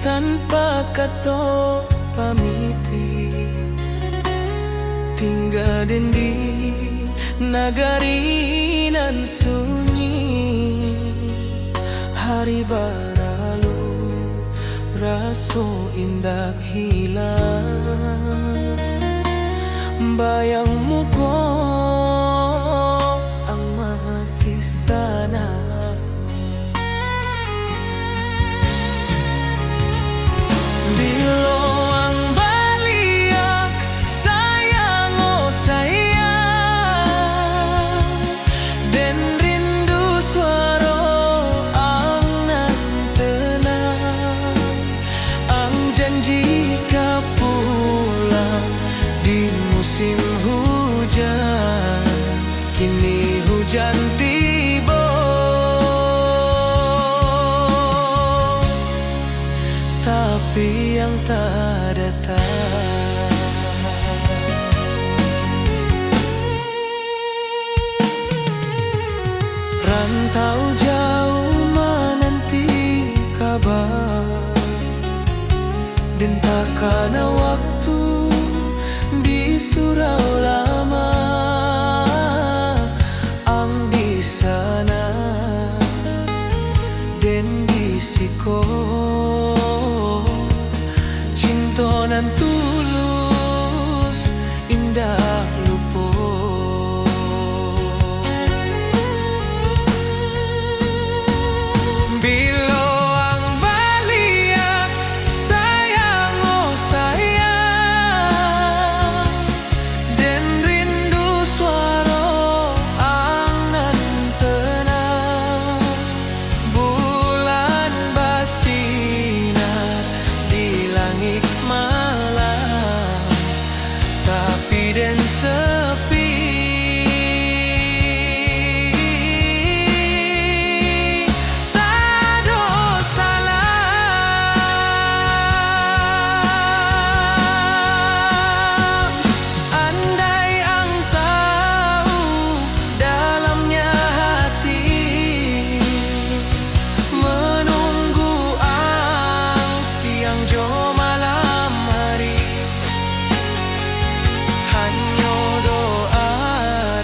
tanpa kato pamiti, tinggal di nagari nan sunyi. Hari berlalu, raso indah hilang, bayangmu ko ang masih sana. Biloang baliak sayang oh sayang, den rindu suara ang nantenang, ang janji ka pulang di musim hujan, kini hujan tiba tapi yang tak datang. Rantau jauh menanti kabar, dan takkan waktu di surau lama, ang di sana dan di siko cintonan tulus indah lupo. Biloang baliak sayang oh sayang, den rindu suara ang nantenang, bulan basinar di langit malam, tapi den sepi. Tado salah, andai ang tahu dalamnya hati menunggu ang siang jo malam hari, hanya doa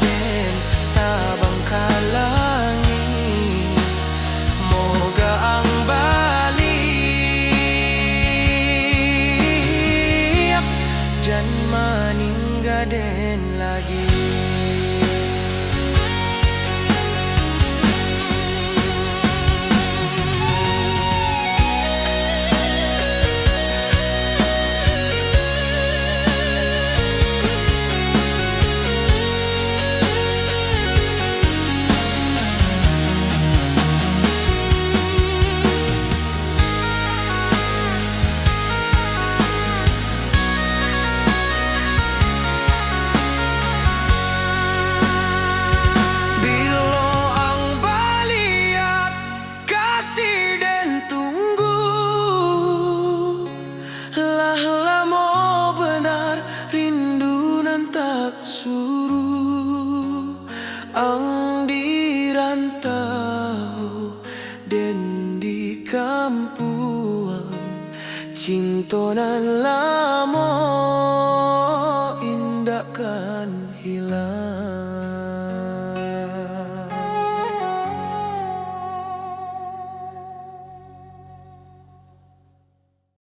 den tabang kalangi, moga ang balik jan maningga den lagi. Biloang baliak kasih den tunggu, lah lamo benar rindu nan tak suruh, ang dirantau den di kampuang cintonan lamo.